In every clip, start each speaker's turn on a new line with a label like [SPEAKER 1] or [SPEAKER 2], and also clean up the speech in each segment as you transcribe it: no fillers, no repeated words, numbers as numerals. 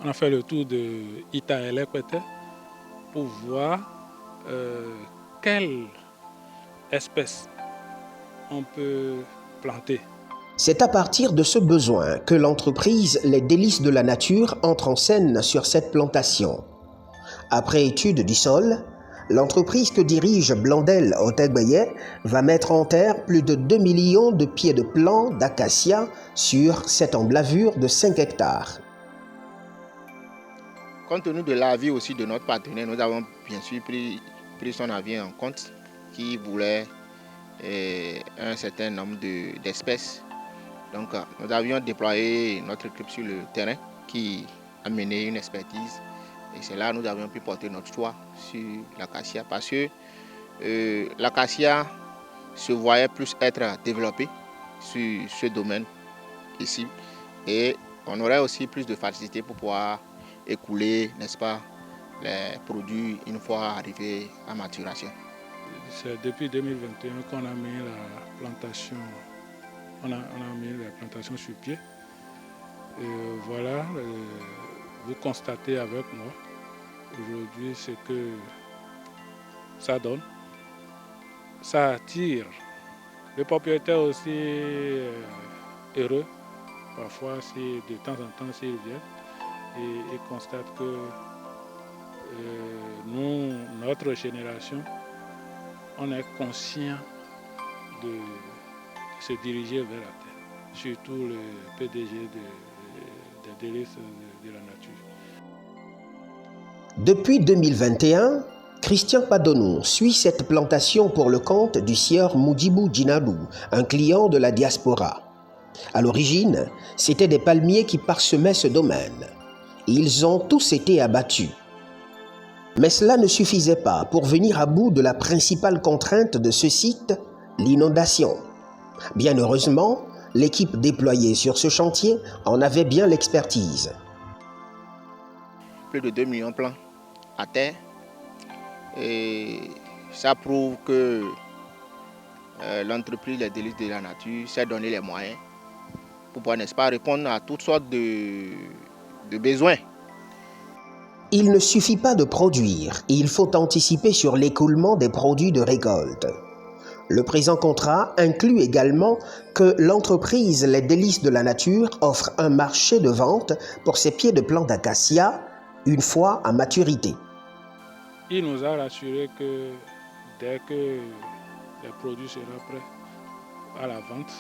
[SPEAKER 1] On a fait le tour de Itaelekwete pour voir quelle espèce on peut planter.
[SPEAKER 2] C'est à partir de ce besoin que l'entreprise Les Délices de la Nature entre en scène sur cette plantation. Après étude du sol, l'entreprise que dirige Blandel Otegbeye va mettre en terre plus de 2 millions de pieds de plants d'acacia sur cette emblavure de 5 hectares.
[SPEAKER 3] Compte tenu de l'avis aussi de notre partenaire, nous avons bien sûr pris son avis en compte, qui voulait un certain nombre d'espèces. Donc nous avions déployé notre équipe sur le terrain qui a mené une expertise. Et c'est là que nous avions pu porter notre choix sur l'acacia parce que l'acacia se voyait plus être développé sur ce domaine ici. Et on aurait aussi plus de facilité pour pouvoir écouler, n'est-ce pas, les produits une fois arrivés à maturation.
[SPEAKER 1] C'est depuis 2021 qu'on a mis la plantation, on a mis la plantation sur pied. Et voilà, vous constatez avec moi aujourd'hui ce que ça donne. Ça attire les propriétaires aussi heureux, parfois de temps en temps s'ils viennent. Et constate que nous, notre génération, on est conscient de se diriger vers la terre, surtout le PDG des Délices de la Nature.
[SPEAKER 2] Depuis 2021, Christian Padonou suit cette plantation pour le compte du sieur Moudjibou Djinadou, un client de la diaspora. À l'origine, c'étaient des palmiers qui parsemaient ce domaine. Ils ont tous été abattus. Mais cela ne suffisait pas pour venir à bout de la principale contrainte de ce site, l'inondation. Bien heureusement, l'équipe déployée sur ce chantier en avait bien l'expertise.
[SPEAKER 3] Plus de 2 millions de plants à terre. Et ça prouve que l'entreprise Les Délices de la Nature s'est donné les moyens pour pouvoir, n'est-ce pas, répondre à toutes sortes de besoins.
[SPEAKER 2] Il ne suffit pas de produire, il faut anticiper sur l'écoulement des produits de récolte. Le présent contrat inclut également que l'entreprise Les Délices de la Nature offre un marché de vente pour ses pieds de plants d'acacia une fois à maturité.
[SPEAKER 1] Il nous a rassuré que dès que les produits seront prêts à la vente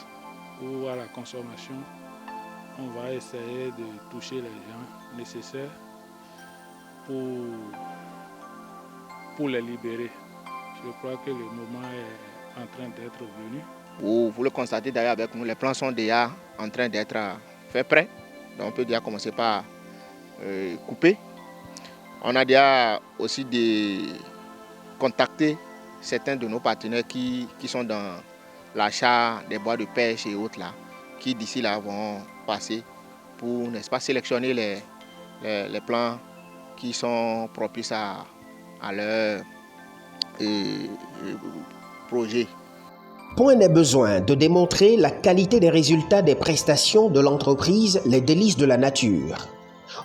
[SPEAKER 1] ou à la consommation, on va essayer de toucher les gens nécessaires pour les libérer. Je crois que le moment est en train d'être venu.
[SPEAKER 3] Vous le constatez d'ailleurs avec nous, les plants sont déjà en train d'être faits prêts. Donc on peut déjà commencer par couper. On a déjà aussi contacté certains de nos partenaires qui sont dans l'achat des bois de pêche et autres là, qui d'ici là vont passer pour, n'est-ce pas, sélectionner les plants qui sont propices à leur projet.
[SPEAKER 2] Point n'est besoin de démontrer la qualité des résultats des prestations de l'entreprise Les Délices de la Nature.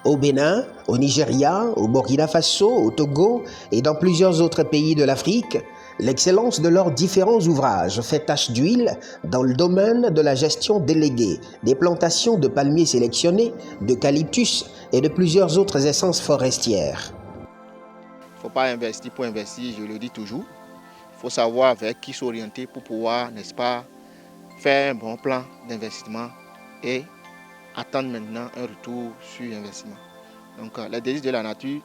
[SPEAKER 2] Au Bénin, au Nigeria, au Burkina Faso, au Togo et dans plusieurs autres pays de l'Afrique, l'excellence de leurs différents ouvrages fait tache d'huile dans le domaine de la gestion déléguée, des plantations de palmiers sélectionnés, d'eucalyptus et de plusieurs autres essences forestières.
[SPEAKER 3] Il ne faut pas investir pour investir, je le dis toujours. Il faut savoir vers qui s'orienter pour pouvoir, n'est-ce pas, faire un bon plan d'investissement et attendre maintenant un retour sur investissement. Donc Les Délices de la Nature,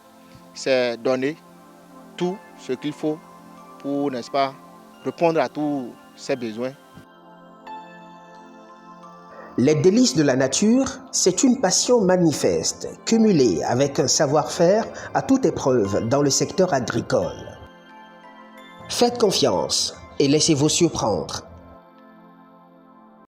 [SPEAKER 3] c'est donner tout ce qu'il faut pour, n'est-ce pas, répondre à tous ces besoins.
[SPEAKER 2] Les Délices de la Nature, c'est une passion manifeste, cumulée avec un savoir-faire à toute épreuve dans le secteur agricole. Faites confiance et laissez-vous surprendre.